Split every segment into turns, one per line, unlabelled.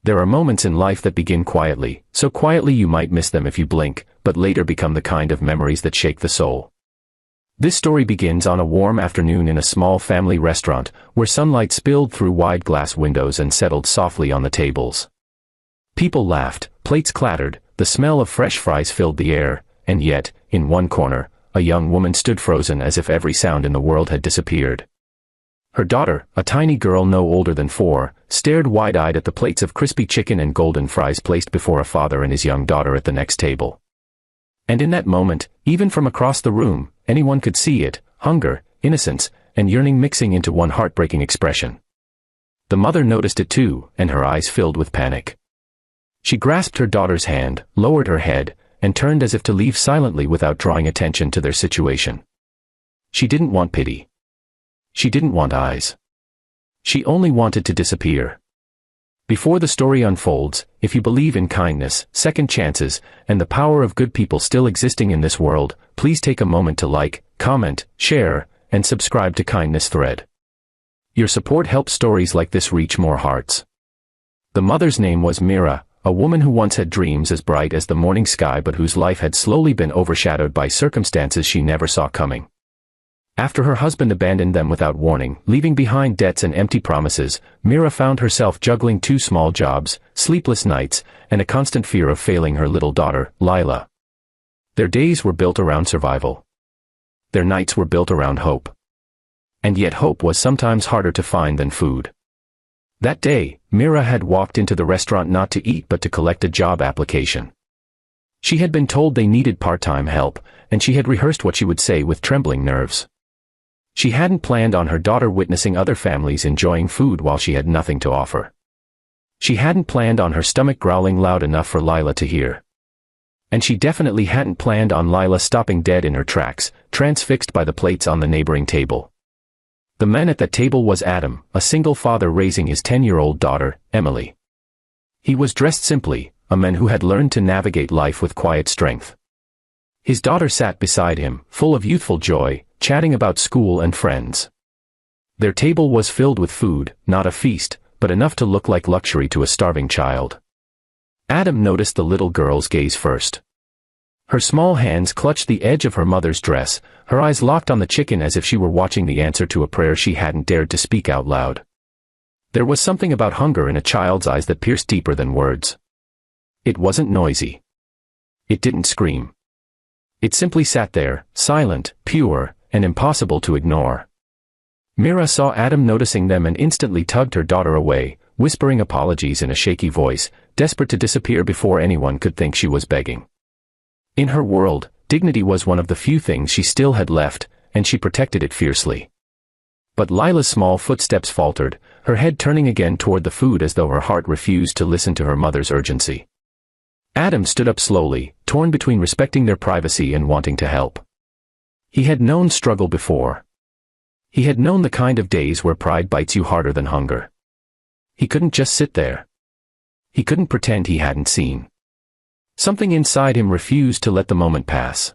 There are moments in life that begin quietly, so quietly you might miss them if you blink, but later become the kind of memories that shake the soul. This story begins on a warm afternoon in a small family restaurant, where sunlight spilled through wide glass windows and settled softly on the tables. People laughed, plates clattered, the smell of fresh fries filled the air, and yet, in one corner, a young woman stood frozen as if every sound in the world had disappeared. Her daughter, a tiny girl no older than 4, stared wide-eyed at the plates of crispy chicken and golden fries placed before a father and his young daughter at the next table. And in that moment, even from across the room, anyone could see it: hunger, innocence, and yearning mixing into one heartbreaking expression. The mother noticed it too, and her eyes filled with panic. She grasped her daughter's hand, lowered her head, and turned as if to leave silently without drawing attention to their situation. She didn't want pity. She didn't want eyes. She only wanted to disappear. Before the story unfolds, if you believe in kindness, second chances, and the power of good people still existing in this world, please take a moment to like, comment, share, and subscribe to Kindness Thread. Your support helps stories like this reach more hearts. The mother's name was Mira, a woman who once had dreams as bright as the morning sky but whose life had slowly been overshadowed by circumstances she never saw coming. After her husband abandoned them without warning, leaving behind debts and empty promises, Mira found herself juggling 2 small jobs, sleepless nights, and a constant fear of failing her little daughter, Lila. Their days were built around survival. Their nights were built around hope. And yet hope was sometimes harder to find than food. That day, Mira had walked into the restaurant not to eat but to collect a job application. She had been told they needed part-time help, and she had rehearsed what she would say with trembling nerves. She hadn't planned on her daughter witnessing other families enjoying food while she had nothing to offer. She hadn't planned on her stomach growling loud enough for Lila to hear. And she definitely hadn't planned on Lila stopping dead in her tracks, transfixed by the plates on the neighboring table. The man at that table was Adam, a single father raising his 10-year-old daughter, Emily. He was dressed simply, a man who had learned to navigate life with quiet strength. His daughter sat beside him, full of youthful joy, chatting about school and friends. Their table was filled with food, not a feast, but enough to look like luxury to a starving child. Adam noticed the little girl's gaze first. Her small hands clutched the edge of her mother's dress, her eyes locked on the chicken as if she were watching the answer to a prayer she hadn't dared to speak out loud. There was something about hunger in a child's eyes that pierced deeper than words. It wasn't noisy. It didn't scream. It simply sat there, silent, pure, and impossible to ignore. Mira saw Adam noticing them and instantly tugged her daughter away, whispering apologies in a shaky voice, desperate to disappear before anyone could think she was begging. In her world, dignity was one of the few things she still had left, and she protected it fiercely. But Lila's small footsteps faltered, her head turning again toward the food as though her heart refused to listen to her mother's urgency. Adam stood up slowly, torn between respecting their privacy and wanting to help. He had known struggle before. He had known the kind of days where pride bites you harder than hunger. He couldn't just sit there. He couldn't pretend he hadn't seen. Something inside him refused to let the moment pass.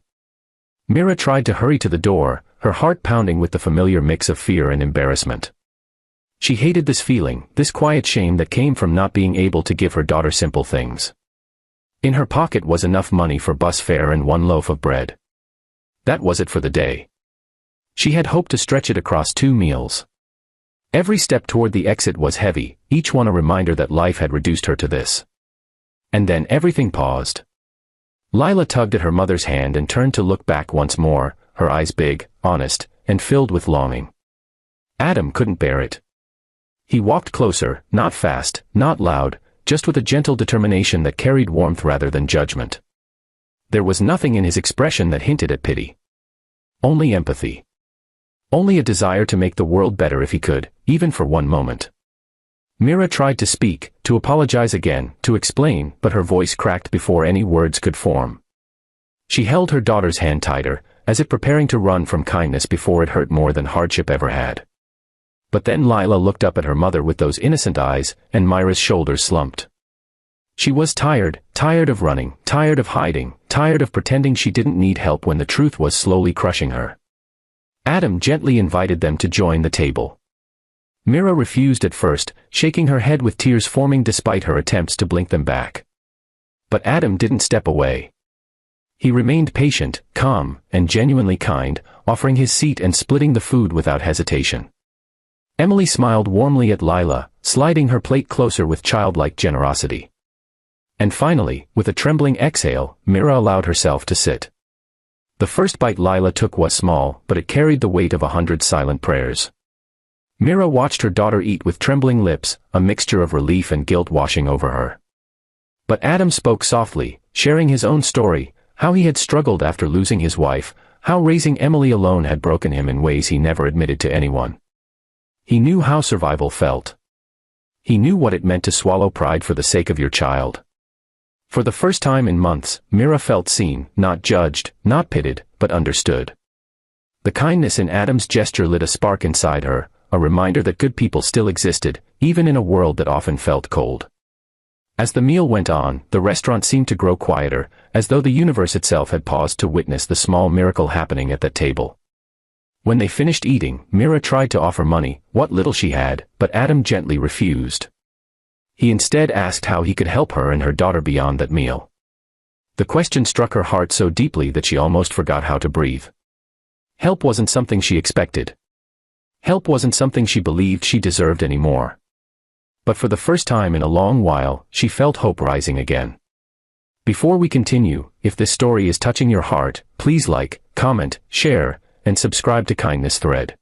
Mira tried to hurry to the door, her heart pounding with the familiar mix of fear and embarrassment. She hated this feeling, this quiet shame that came from not being able to give her daughter simple things. In her pocket was enough money for bus fare and 1 loaf of bread. That was it for the day. She had hoped to stretch it across 2 meals. Every step toward the exit was heavy, each one a reminder that life had reduced her to this. And then everything paused. Lila tugged at her mother's hand and turned to look back once more, her eyes big, honest, and filled with longing. Adam couldn't bear it. He walked closer, not fast, not loud, just with a gentle determination that carried warmth rather than judgment. There was nothing in his expression that hinted at pity. Only empathy. Only a desire to make the world better if he could, even for one moment. Mira tried to speak, to apologize again, to explain, but her voice cracked before any words could form. She held her daughter's hand tighter, as if preparing to run from kindness before it hurt more than hardship ever had. But then Lila looked up at her mother with those innocent eyes, and Myra's shoulders slumped. She was tired, tired of running, tired of hiding, tired of pretending she didn't need help when the truth was slowly crushing her. Adam gently invited them to join the table. Mira refused at first, shaking her head with tears forming despite her attempts to blink them back. But Adam didn't step away. He remained patient, calm, and genuinely kind, offering his seat and splitting the food without hesitation. Emily smiled warmly at Lila, sliding her plate closer with childlike generosity. And finally, with a trembling exhale, Mira allowed herself to sit. The first bite Lila took was small, but it carried the weight of 100 silent prayers. Mira watched her daughter eat with trembling lips, a mixture of relief and guilt washing over her. But Adam spoke softly, sharing his own story, how he had struggled after losing his wife, how raising Emily alone had broken him in ways he never admitted to anyone. He knew how survival felt. He knew what it meant to swallow pride for the sake of your child. For the first time in months, Mira felt seen, not judged, not pitied, but understood. The kindness in Adam's gesture lit a spark inside her, a reminder that good people still existed, even in a world that often felt cold. As the meal went on, the restaurant seemed to grow quieter, as though the universe itself had paused to witness the small miracle happening at that table. When they finished eating, Mira tried to offer money, what little she had, but Adam gently refused. He instead asked how he could help her and her daughter beyond that meal. The question struck her heart so deeply that she almost forgot how to breathe. Help wasn't something she expected. Help wasn't something she believed she deserved anymore. But for the first time in a long while, she felt hope rising again. Before we continue, if this story is touching your heart, please like, comment, share, and subscribe to Kindness Thread.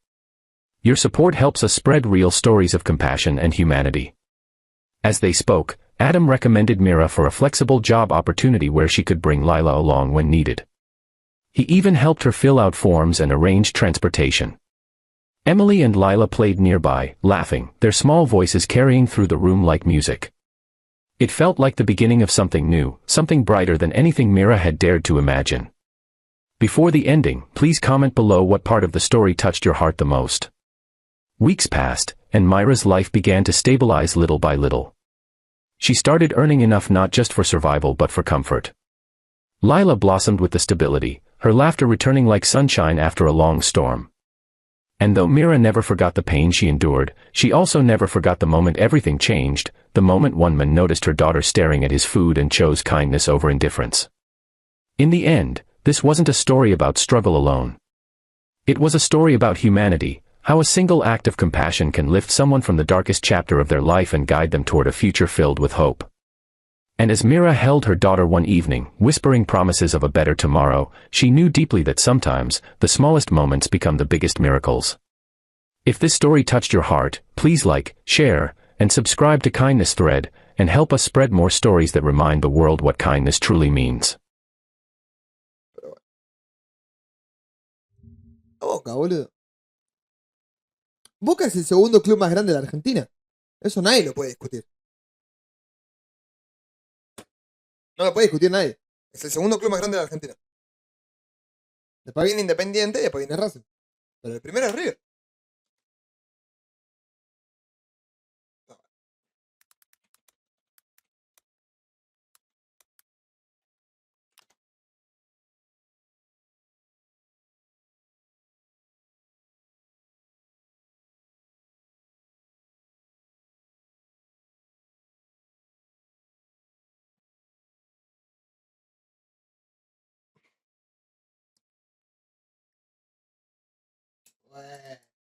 Your support helps us spread real stories of compassion and humanity. As they spoke, Adam recommended Mira for a flexible job opportunity where she could bring Lila along when needed. He even helped her fill out forms and arrange transportation. Emily and Lila played nearby, laughing, their small voices carrying through the room like music. It felt like the beginning of something new, something brighter than anything Mira had dared to imagine. Before the ending, please comment below what part of the story touched your heart the most. Weeks passed, and Mira's life began to stabilize little by little. She started earning enough not just for survival but for comfort. Lila blossomed with the stability, her laughter returning like sunshine after a long storm. And though Mira never forgot the pain she endured, she also never forgot the moment everything changed, the moment one man noticed her daughter staring at his food and chose kindness over indifference. In the end, this wasn't a story about struggle alone. It was a story about humanity, how a single act of compassion can lift someone from the darkest chapter of their life and guide them toward a future filled with hope. And as Mira held her daughter one evening, whispering promises of a better tomorrow, she knew deeply that sometimes, the smallest moments become the biggest miracles. If this story touched your heart, please like, share, and subscribe to Kindness Thread, and help us spread more stories that remind the world what kindness truly means.
Boca, boludo. Boca es el segundo club más grande de la Argentina. Eso nadie lo puede discutir. No lo puede discutir nadie. Es el segundo club más grande de la Argentina. Después viene Independiente y después viene Racing. Pero el primero es River. Bueno.